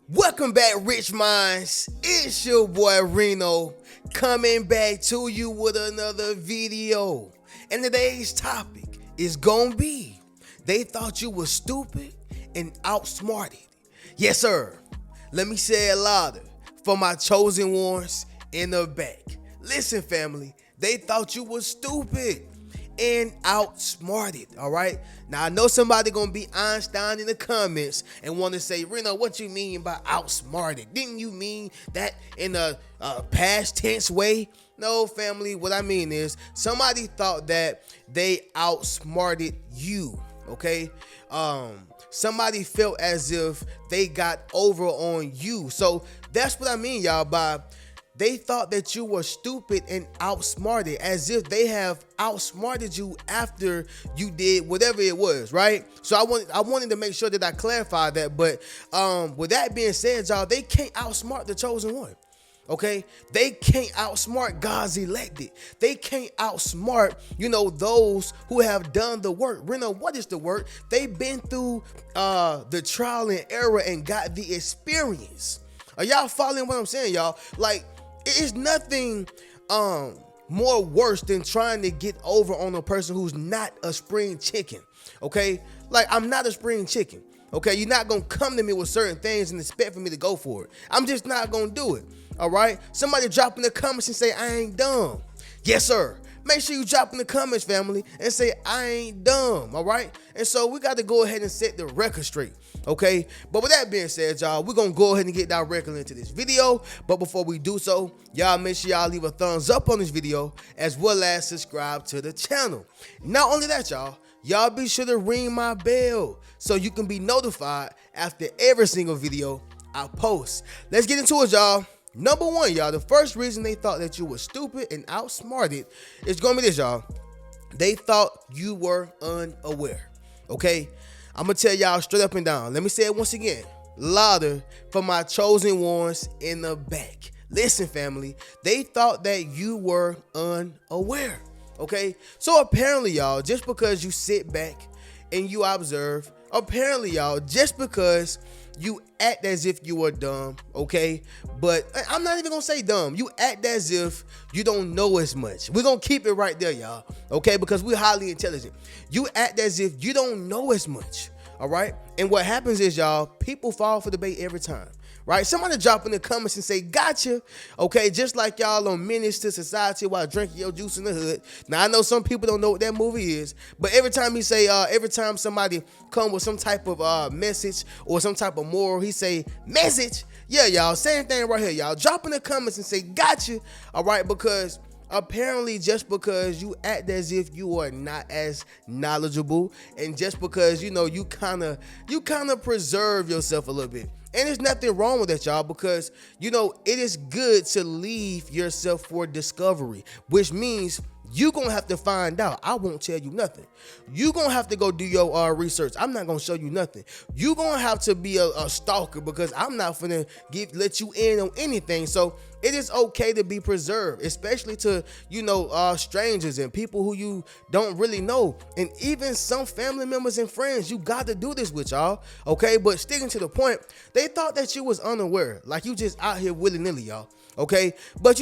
Welcome back, Rich Minds. It's your boy Reno coming back to you with another video. And today's topic is gonna be they thought you were stupid and outsmarted. Yes, sir. Let me say it louder for my chosen ones in the back. Listen, family, they thought you were stupid and outsmarted. All right. Now I know somebody gonna be Einstein in the comments and want to say, Reno, what you mean by outsmarted? Didn't you mean that in a past tense way? No, family. What I mean is somebody thought that they outsmarted you. Okay. Somebody felt as if they got over on you. So that's what I mean, y'all, by they thought that you were stupid and outsmarted, as if they have outsmarted you after you did whatever it was, right? So I wanted to make sure that I clarify that. But with that being said, y'all, they can't outsmart the chosen one. Okay, they can't outsmart God's elected. They can't outsmart, those who have done the work. Reno, what is the work? They've been through the trial and error and got the experience. Are y'all following what I'm saying, y'all? Like, it's nothing more worse than trying to get over on a person who's not a spring chicken. Okay, like, I'm not a spring chicken. Okay, you're not gonna come to me with certain things and expect for me to go for it. I'm just not gonna do it. All right, somebody drop in the comments and say I ain't dumb. Yes, sir. Make sure you drop in the comments, family, and say I ain't dumb. All right, and so we got to go ahead and set the record straight. Okay, but with that being said, y'all, we're gonna go ahead and get directly into this video. But before we do so, y'all make sure y'all leave a thumbs up on this video, as well as subscribe to the channel. Not only that, y'all be sure to ring my bell so you can be notified after every single video I post. Let's get into it, y'all. Number one, y'all, the first reason they thought that you were stupid and outsmarted is going to be this, y'all. They thought you were unaware. Okay, I'm going to tell y'all straight up and down. Let me say it once again, louder for my chosen ones in the back. Listen, family, they thought that you were unaware. Okay, so apparently, y'all, just because you sit back and you observe, apparently, y'all, just because you act as if you are dumb, okay? But I'm not even gonna say dumb. You act as if you don't know as much. We're gonna keep it right there, y'all, okay? Because we're highly intelligent. You act as if you don't know as much, all right? And what happens is, y'all, people fall for the bait every time, right? Somebody drop in the comments and say, gotcha, okay? Just like y'all on Menace to Society while drinking your juice in the hood. Now, I know some people don't know what that movie is, but every time he say, every time somebody come with some type of message or some type of moral, he say, message. Yeah, y'all, same thing right here, y'all. Drop in the comments and say, gotcha, all right? Because apparently, just because you act as if you are not as knowledgeable, and just because you kind of preserve yourself a little bit, and there's nothing wrong with that, y'all, because it is good to leave yourself for discovery, which means you're gonna have to find out. I won't tell you nothing. You're gonna have to go do your research. I'm not gonna show you nothing. You're gonna have to be a stalker, because I'm not gonna let you in on anything. So it is okay to be preserved, especially to strangers and people who you don't really know, and even some family members and friends. You got to do this with, y'all, okay? But sticking to the point, they thought that you was unaware, like you just out here willy-nilly, y'all, okay? But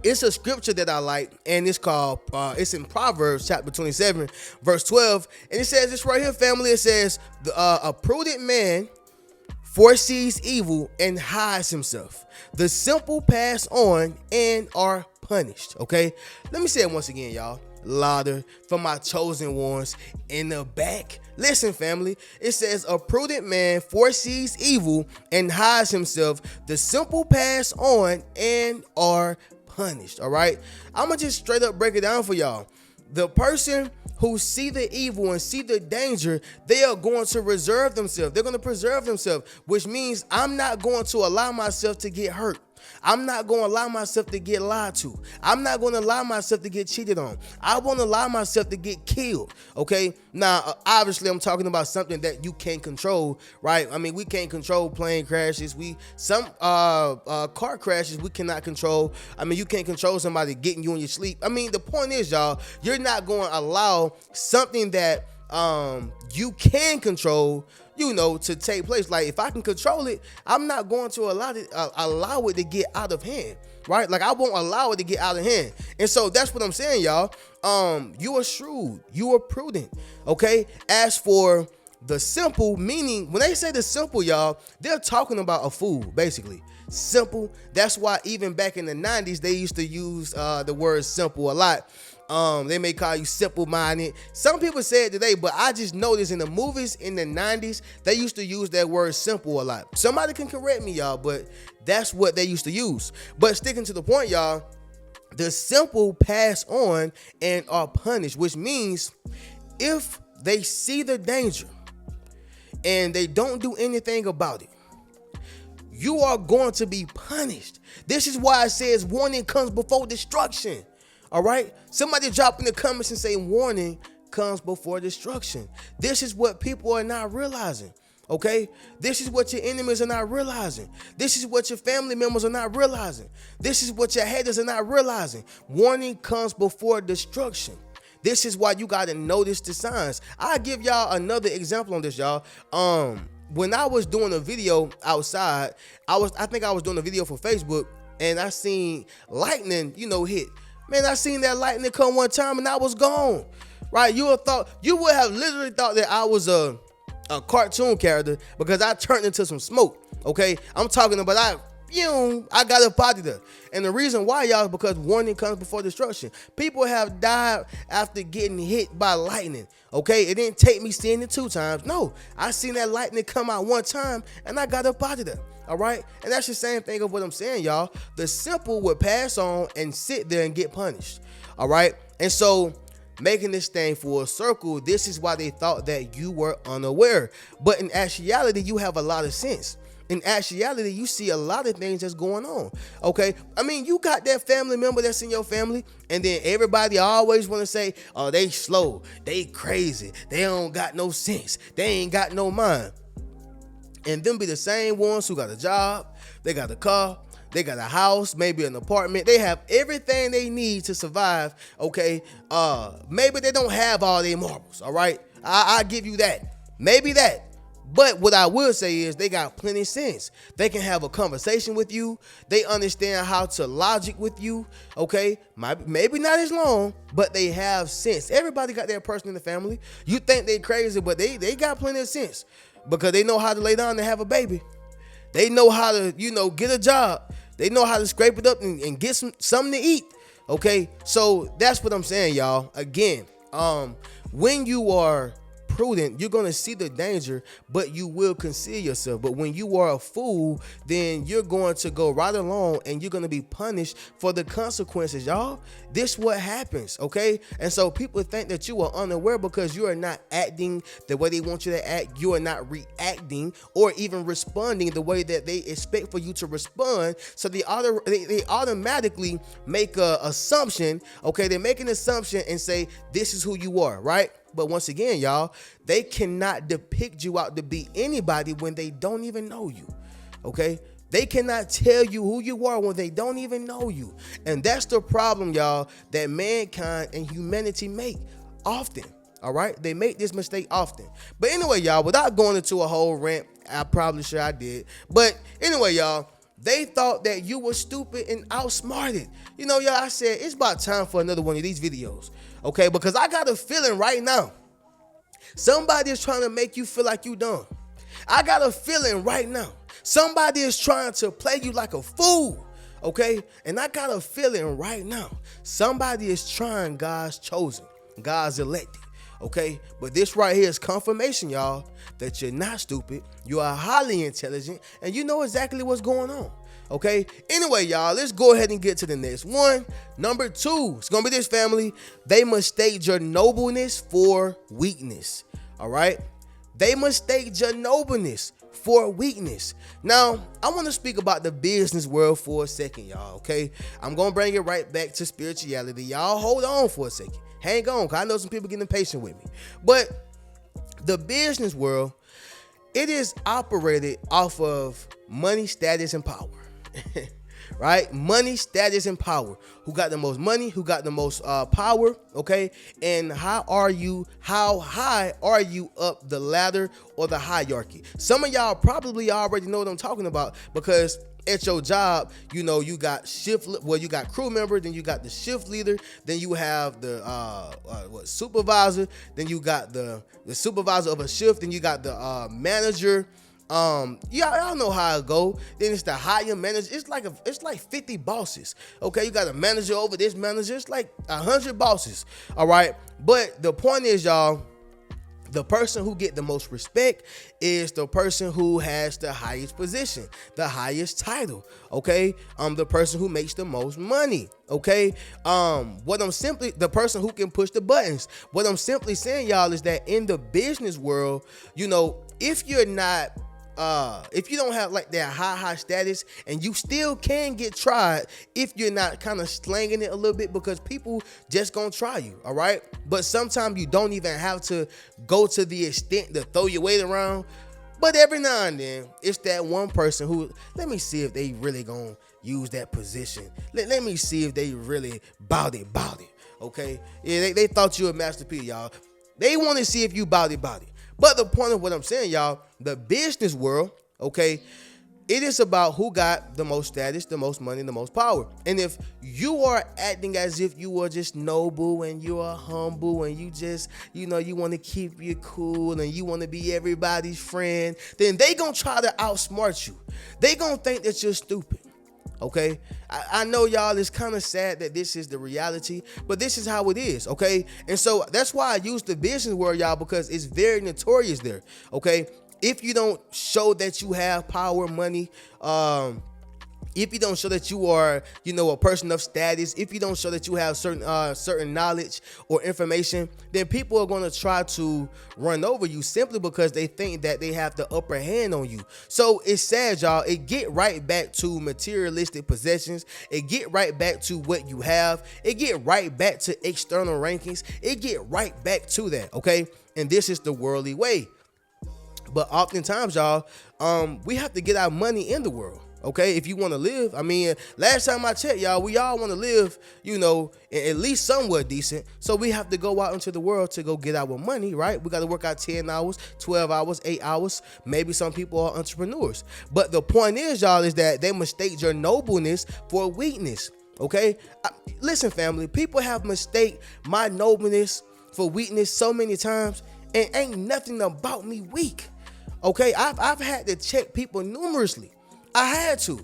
it's a scripture that I like, and it's called, it's in Proverbs chapter 27, verse 12. And it says this right here, family. It says, a prudent man foresees evil and hides himself. The simple pass on and are punished. Okay, let me say it once again, y'all, louder for my chosen ones in the back. Listen, family, it says a prudent man foresees evil and hides himself. The simple pass on and are punished. All right, I'm gonna just straight up break it down for y'all. The person who see the evil and see the danger, they are going to reserve themselves. They're going to preserve themselves, which means I'm not going to allow myself to get hurt. I'm not going to allow myself to get lied to. I'm not going to allow myself to get cheated on. I won't allow myself to get killed. Okay. Now, obviously, I'm talking about something that you can't control, right? I mean, we can't control plane crashes. Some car crashes we cannot control. I mean, you can't control somebody getting you in your sleep. I mean, the point is, y'all, you're not going to allow something that you can control to take place. Like if I can control it, I'm not going to allow it to get out of hand, right? Like I won't allow it to get out of hand. And so that's what I'm saying, y'all. You are shrewd, you are prudent, okay? As for the simple, meaning when they say the simple, y'all, they're talking about a fool, basically. Simple. That's why even back in the 90s, they used to use the word simple a lot. They may call you simple-minded. Some people say it today, but I just noticed in the movies in the 90s, they used to use that word simple a lot. Somebody can correct me, y'all, but that's what they used to use. But sticking to the point, y'all, the simple pass on and are punished, which means if they see the danger and they don't do anything about it, you are going to be punished. This is why it says warning comes before destruction. All right? Somebody drop in the comments and say warning comes before destruction. This is what people are not realizing. Okay? This is what your enemies are not realizing. This is what your family members are not realizing. This is what your haters are not realizing. Warning comes before destruction. This is why you got to notice the signs. I'll give y'all another example on this, y'all. When I was doing a video outside, I think I was doing a video for Facebook, and I seen lightning, hit. Man, I seen that lightning come one time and I was gone. Right? You would have literally thought that I was a cartoon character because I turned into some smoke. Okay? I'm talking about I got up out of there. And the reason why, y'all, is because warning comes before destruction. People have died after getting hit by lightning. Okay? It didn't take me seeing it 2 times. No, I seen that lightning come out one time and I got up out of there. All right? And that's the same thing of what I'm saying, y'all. The simple would pass on and sit there and get punished. All right? And so making this thing full circle, this is why they thought that you were unaware. But in actuality, you have a lot of sense. In actuality, you see a lot of things that's going on. Okay? I mean, you got that family member that's in your family, and then everybody always want to say, oh, they slow, they crazy, they don't got no sense, they ain't got no mind. And them be the same ones who got a job, they got a car, they got a house, maybe an apartment. They have everything they need to survive, okay? Maybe they don't have all their marbles, all right? I give you that. Maybe that. But what I will say is they got plenty of sense. They can have a conversation with you. They understand how to logic with you, okay? Maybe not as long, but they have sense. Everybody got their person in the family. You think they crazy, but they got plenty of sense because they know how to lay down and have a baby. They know how to, get a job. They know how to scrape it up and get something to eat, okay? So that's what I'm saying, y'all. Again, when you are prudent, you're going to see the danger, but you will conceal yourself. But when you are a fool, then you're going to go right along and you're going to be punished for the consequences, y'all. This what happens, okay? And so people think that you are unaware because you are not acting the way they want you to act. You are not reacting or even responding the way that they expect for you to respond. So they automatically make an assumption, okay? They make an assumption and say, this is who you are, right? But once again, y'all, they cannot depict you out to be anybody when they don't even know you, okay? They cannot tell you who you are when they don't even know you. And that's the problem, y'all, that mankind and humanity make often, all right? They make this mistake often. But anyway, y'all, without going into a whole rant, I probably sure I did. But anyway, y'all, they thought that you were stupid and outsmarted. Y'all, I said, it's about time for another one of these videos, okay? Because I got a feeling right now, somebody is trying to make you feel like you dumb. I got a feeling right now, somebody is trying to play you like a fool, okay? And I got a feeling right now, somebody is trying God's chosen, God's elected, okay? But this right here is confirmation, y'all, that you're not stupid, you are highly intelligent, and you know exactly what's going on, okay? Anyway, y'all, let's go ahead and get to the next one. Number 2, it's gonna be this, family. They mistake your nobleness for weakness, all right? They mistake your nobleness for weakness. Now, I want to speak about the business world for a second, y'all, okay? I'm gonna bring it right back to spirituality. Y'all hold on for a second. Hang on, because I know some people getting impatient with me. But the business world, it is operated off of money, status, and power. right? Money, status, and power. Who got the most money? Who got the most power? Okay, and how high are you up the ladder or the hierarchy? Some of y'all probably already know what I'm talking about, because at your job, you know, you got you got crew member, then you got the shift leader, then you have the supervisor, then you got the supervisor of a shift, then you got the manager. Y'all know how it go. Then it's the higher manager. It's like 50 bosses. Okay, you got a manager over this manager. It's like 100 bosses. All right, but the point is, y'all, the person who get the most respect is the person who has the highest position, the highest title. Okay, the person who makes the most money. Okay, the person who can push the buttons. What I'm simply saying, y'all, is that in the business world, you know, if you don't have like that high status, and you still can get tried if you're not kind of slanging it a little bit, because people just gonna try you. All right, but sometimes you don't even have to go to the extent to throw your weight around. But every now and then, it's that one person who, let me see if they really gonna use that position. Let me see if they really bout it. Okay, yeah, they thought you a Master P, y'all. They want to see if you bout it. But the point of what I'm saying, y'all, the business world, okay, it is about who got the most status, the most money, the most power. And if you are acting as if you are just noble and you are humble and you just, you know, you want to keep you cool and you want to be everybody's friend, then they gonna try to outsmart you. They gonna think that you're stupid. Okay, I know, y'all, it's kind of sad that this is the reality, but this is how it is. Okay, and so that's why I use the business word, y'all, because it's very notorious there. Okay, if you don't show that you have power, money, if you don't show that you are, you know, a person of status, if you don't show that you have certain knowledge or information, then people are going to try to run over you simply because they think that they have the upper hand on you. So it's sad, y'all. It get right back to materialistic possessions. It get right back to what you have. It get right back to external rankings. It get right back to that. Okay, and this is the worldly way. But oftentimes, y'all, we have to get our money in the world. Okay, if you want to live, I mean, last time I checked, y'all, we all want to live, you know, at least somewhat decent. So we have to go out into the world to go get our money, right? We got to work out 10 hours, 12 hours, 8 hours. Maybe some people are entrepreneurs. But the point is, y'all, is that they mistake your nobleness for weakness. Okay, listen, family, people have mistake my nobleness for weakness so many times, and ain't nothing about me weak. Okay, I've had to check people numerously. I had to,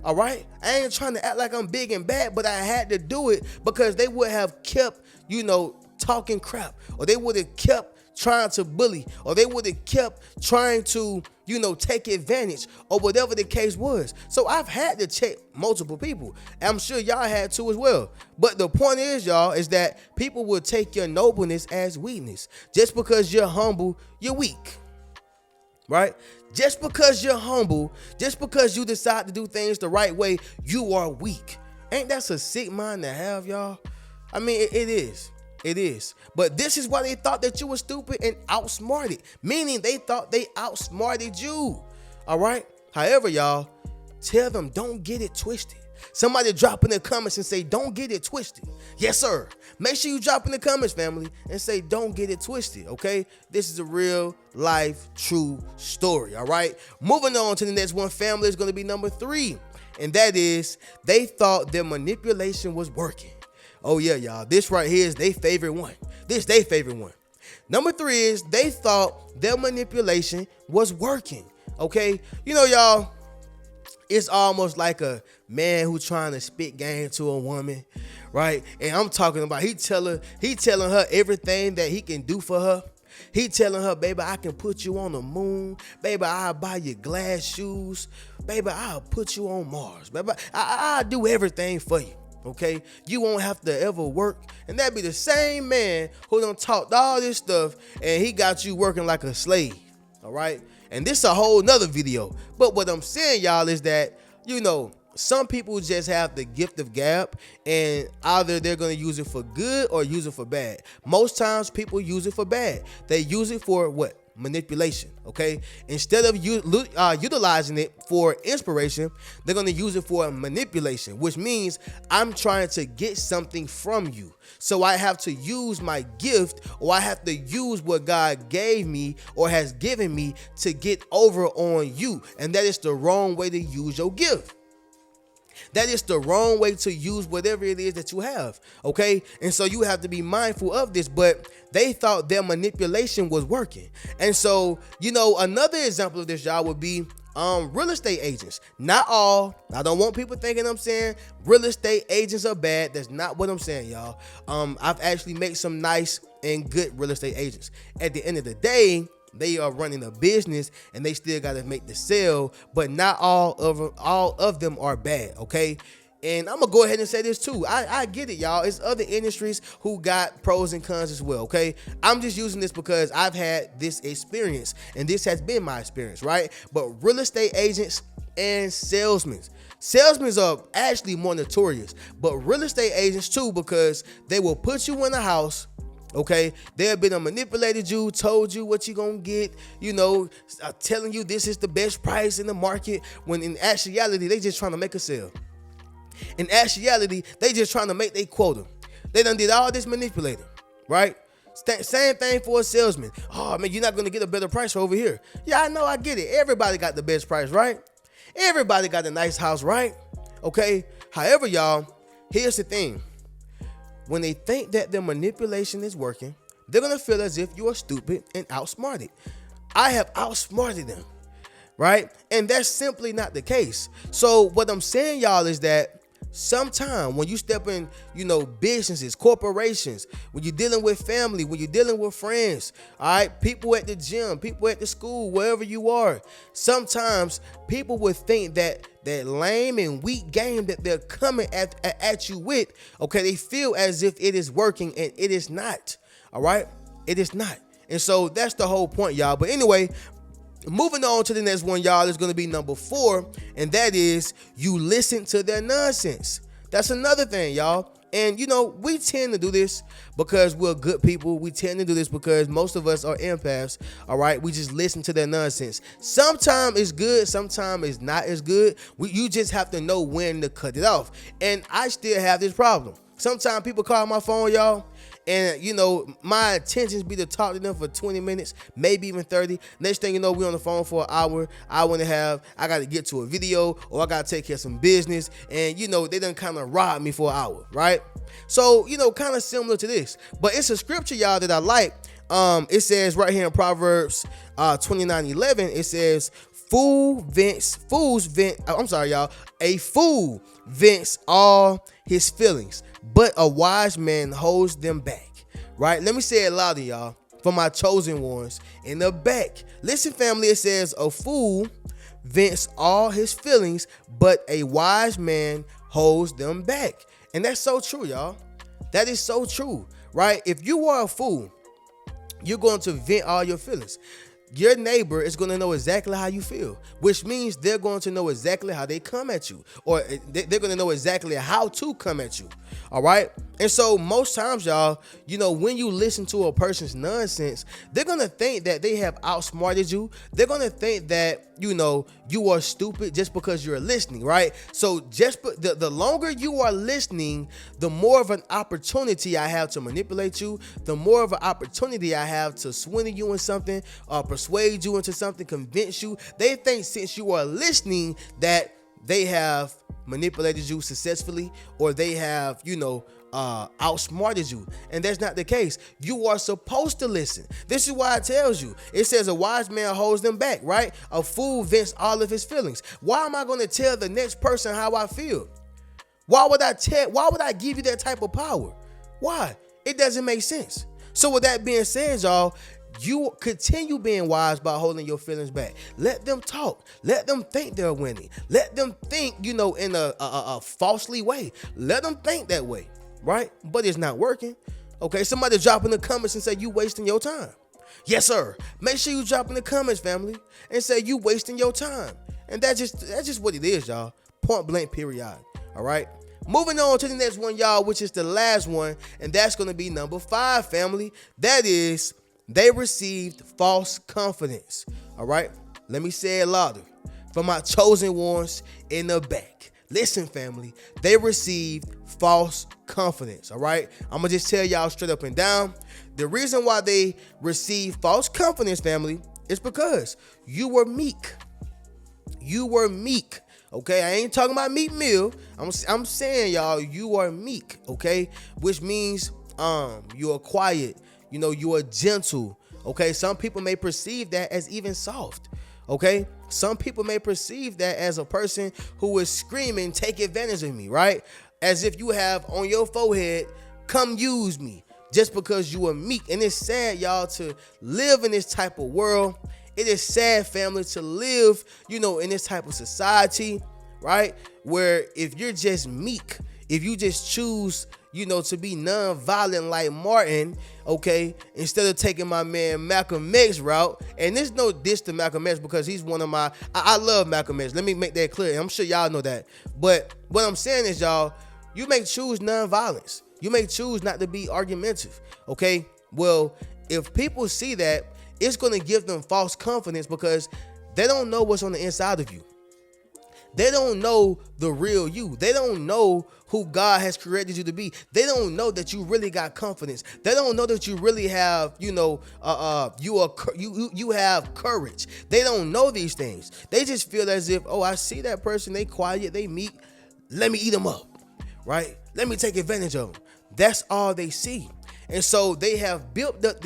all right? I ain't trying to act like I'm big and bad, but I had to do it because they would have kept, you know, talking crap, or they would have kept trying to bully, or they would have kept trying to, you know, take advantage, or whatever the case was. So I've had to check multiple people. I'm sure y'all had to as well. But the point is, y'all, is that people will take your nobleness as weakness. Just because you're humble, you're weak. Right? Just because you're humble, just because you decide to do things the right way, you are weak. Ain't that a sick mind to have, y'all? I mean, it is. It is. But this is why they thought that you were stupid and outsmarted. Meaning they thought they outsmarted you. All right? However, y'all, tell them, don't get it twisted. Somebody drop in the comments and say, don't get it twisted. Yes, sir. Make sure you drop in the comments, family, and say, don't get it twisted, okay? This is a real life, true story, all right? Moving on to the next one, family, is going to be number 3. And that is, they thought their manipulation was working. Oh, yeah, y'all. This right here is their favorite one. This their favorite one. Number 3 is, they thought their manipulation was working, okay? You know, y'all, it's almost like a man who trying to spit game to a woman, right? And I'm talking about he telling her everything that he can do for her. He telling her, baby, I can put you on the moon. Baby, I'll buy you glass shoes. Baby, I'll put you on Mars. Baby, I'll do everything for you, okay? You won't have to ever work. And that be the same man who done talked all this stuff and he got you working like a slave, all right? And this is a whole nother video. But what I'm saying, y'all, is that, you know, some people just have the gift of gab, and either they're going to use it for good or use it for bad. Most times people use it for bad. They use it for what? manipulation, okay? Instead of utilizing it for inspiration, they're going to use it for manipulation, which means I'm trying to get something from you. So I have to use my gift, or I have to use what God gave me or has given me to get over on you. And that is the wrong way to use your gift. That is the wrong way to use whatever it is that you have, okay? And so you have to be mindful of this, but they thought their manipulation was working. And so, another example of this, y'all, would be real estate agents. Not all. I don't want people thinking I'm saying real estate agents are bad. That's not what I'm saying, y'all. I've actually met some nice and good real estate agents. At the end of the day, they are running a business and they still got to make the sale, but not all of them are bad, okay? And I'm gonna go ahead and say this too. I get it, y'all. It's other industries who got pros and cons as well, okay? I'm just using this because I've had this experience and this has been my experience, right? But real estate agents and salesmen are actually more notorious, but real estate agents too, because they will put you in a house. Okay, they have been manipulated you, told you what you're going to get, telling you this is the best price in the market, when in actuality, they just trying to make a sale. In actuality, they just trying to make their quota. They done did all this manipulating, right? Same thing for a salesman. Oh, man, you're not going to get a better price over here. Yeah, I know, I get it. Everybody got the best price, right? Everybody got a nice house, right? Okay, however, y'all, here's the thing. When they think that their manipulation is working, they're going to feel as if you are stupid and outsmarted. I have outsmarted them, right? And that's simply not the case. So what I'm saying, y'all, is that sometime when you step in, businesses, corporations, when you're dealing with family, when you're dealing with friends, all right, people at the gym, people at the school, wherever you are, sometimes people would think that lame and weak game that they're coming at you with, okay, they feel as if it is working, and it is not, all right? It is not. And so that's the whole point, y'all. But anyway, moving on to the next one, y'all, is going to be number 4, and that is you listen to their nonsense. That's another thing, y'all. And, we tend to do this because we're good people. We tend to do this because most of us are empaths, all right? We just listen to their nonsense. Sometimes it's good. Sometimes it's not as good. You just have to know when to cut it off. And I still have this problem. Sometimes people call my phone, y'all, and, my intentions be to talk to them for 20 minutes, maybe even 30. Next thing you know, we on the phone for an hour and a half. I got to get to a video, or I got to take care of some business. And, they done kind of robbed me for an hour, right? So, kind of similar to this. But it's a scripture, y'all, that I like. It says right here in Proverbs 29:11, it says, a fool vents all his feelings, but a wise man holds them back, right? Let me say it louder, y'all, for my chosen ones in the back. Listen, family, it says a fool vents all his feelings, but a wise man holds them back. And that's so true, y'all. That is so true, right? If you are a fool, you're going to vent all your feelings. Your neighbor is going to know exactly how you feel, which means they're going to know exactly how they come at you, or they're going to know exactly how to come at you. All right. And so most times, y'all, when you listen to a person's nonsense, they're going to think that they have outsmarted you. They're going to think that, you are stupid just because you're listening. Right. So the longer you are listening, the more of an opportunity I have to manipulate you, the more of an opportunity I have to swindle you in something, persuade you into something, convince you. They think since you are listening that they have manipulated you successfully, or they have, outsmarted you. And that's not the case. You are supposed to listen. This is why it tells you. It says a wise man holds them back, right? A fool vents all of his feelings. Why am I going to tell the next person how I feel? Why would I give you that type of power? Why? It doesn't make sense. So with that being said, y'all, you continue being wise by holding your feelings back. Let them talk. Let them think they're winning. Let them think, in a falsely way. Let them think that way, right? But it's not working. Okay, somebody drop in the comments and say you wasting your time. Yes, sir. Make sure you drop in the comments, family, and say you wasting your time. And that's just what it is, y'all. Point blank, period. All right. Moving on to the next one, y'all, which is the last one, and that's going to be number 5, family. That is they received false confidence. All right, let me say it louder. For my chosen ones in the back. Listen, family, they received false confidence. All right, I'm gonna just tell y'all straight up and down. The reason why they received false confidence, family, is because you were meek. You were meek. Okay, I ain't talking about Meek Mill. I'm saying, y'all, you are meek. Okay, which means you are quiet. You know, you are gentle. Okay, some people may perceive that as even soft. Okay, some people may perceive that as a person who is screaming, "Take advantage of me," right? As if you have on your forehead, "Come use me," just because you are meek. And it's sad, y'all, to live in this type of world. It is sad, family, to live, you know, in this type of society, right? Where if you're just meek, if you just choose, you know, to be non-violent like Martin, okay, instead of taking my man Malcolm X route, and there's no diss to Malcolm X because he's one of my, I love Malcolm X. Let me make that clear. I'm sure y'all know that. But what I'm saying is, y'all, you may choose non-violence. You may choose not to be argumentative, okay? Well, if people see that, it's going to give them false confidence because they don't know what's on the inside of you. They don't know the real you. They don't know who God has created you to be. They don't know that you really got confidence. They don't know that you really have, you know, you have courage. They don't know these things. They just feel as if, oh, I see that person, they quiet, they meek, let me eat them up, right? Let me take advantage of them. That's all they see. And so they have built up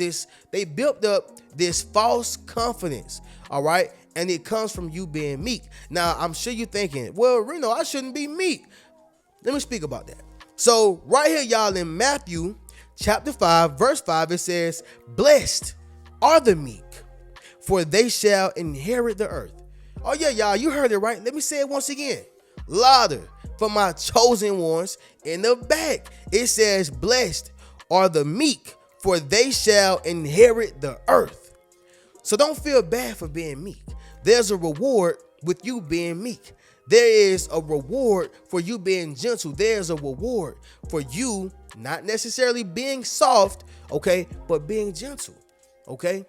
this false confidence, all right? And it comes from you being meek. Now, I'm sure you're thinking, well, Reno, I shouldn't be meek. Let me speak about that. So right here, y'all, in Matthew chapter 5, verse 5, it says, "Blessed are the meek, for they shall inherit the earth." Oh yeah, y'all, you heard it right. Let me say it once again, louder. For my chosen ones in the back, it says, "Blessed are the meek, for they shall inherit the earth." So don't feel bad for being meek. There's a reward with you being meek. There is a reward for you being gentle. There's a reward for you not necessarily being soft, okay, but being gentle, okay?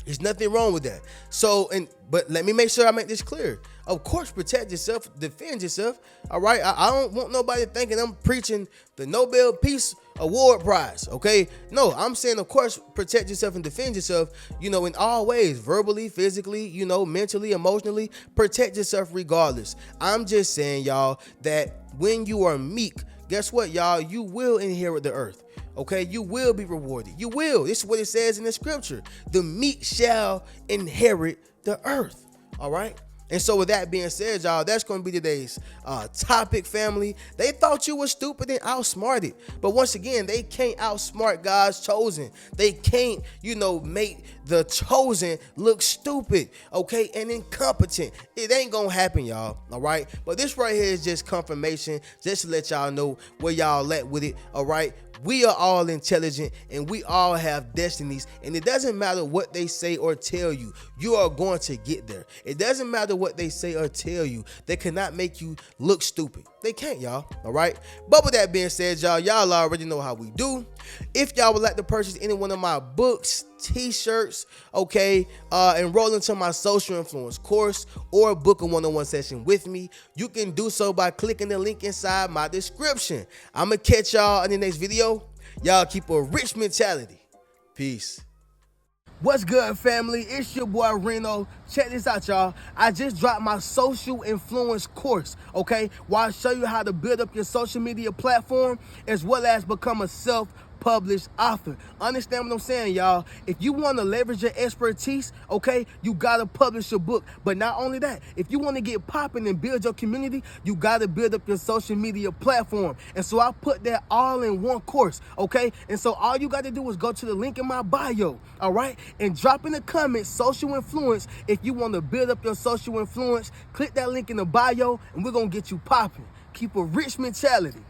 There's nothing wrong with that. So, but let me make sure I make this clear. Of course, protect yourself, defend yourself. All right. I don't want nobody thinking I'm preaching the Nobel Peace Award prize. Okay. No, I'm saying, of course, protect yourself and defend yourself, you know, in all ways, verbally, physically, you know, mentally, emotionally, protect yourself regardless. I'm just saying, y'all, that when you are meek, guess what, y'all? You will inherit the earth. Okay, you will be rewarded. You will. This is what it says in the scripture. The meek shall inherit the earth. All right. And so with that being said, y'all, that's going to be today's topic, family. They thought you were stupid and outsmarted. But once again, they can't outsmart God's chosen. They can't, you know, make the chosen look stupid, okay, and incompetent. It ain't going to happen, y'all, all right? But this right here is just confirmation, just to let y'all know where y'all at with it, all right? We are all intelligent and we all have destinies, and it doesn't matter what they say or tell you, you are going to get there. It doesn't matter what they say or tell you, they cannot make you look stupid. They can't, y'all, all right? But with that being said, y'all already know how we do. If y'all would like to purchase any one of my books, t-shirts, okay, enroll into my social influence course or book a one-on-one session with me, you can do so by clicking the link inside my description. I'm gonna catch y'all in the next video. Y'all keep a rich mentality. Peace. What's good, family? It's your boy Reno. Check this out, y'all. I just dropped my social influence course, okay, where I show you how to build up your social media platform as well as become a self-published author. Understand what I'm saying, y'all? If you want to leverage your expertise, okay, you got to publish your book. But not only that, if you want to get popping and build your community, you got to build up your social media platform. And so I put that all in one course, okay? And so all you got to do is go to the link in my bio, all right? And drop in the comments, social influence. If you want to build up your social influence, click that link in the bio and we're going to get you popping. Keep a rich mentality.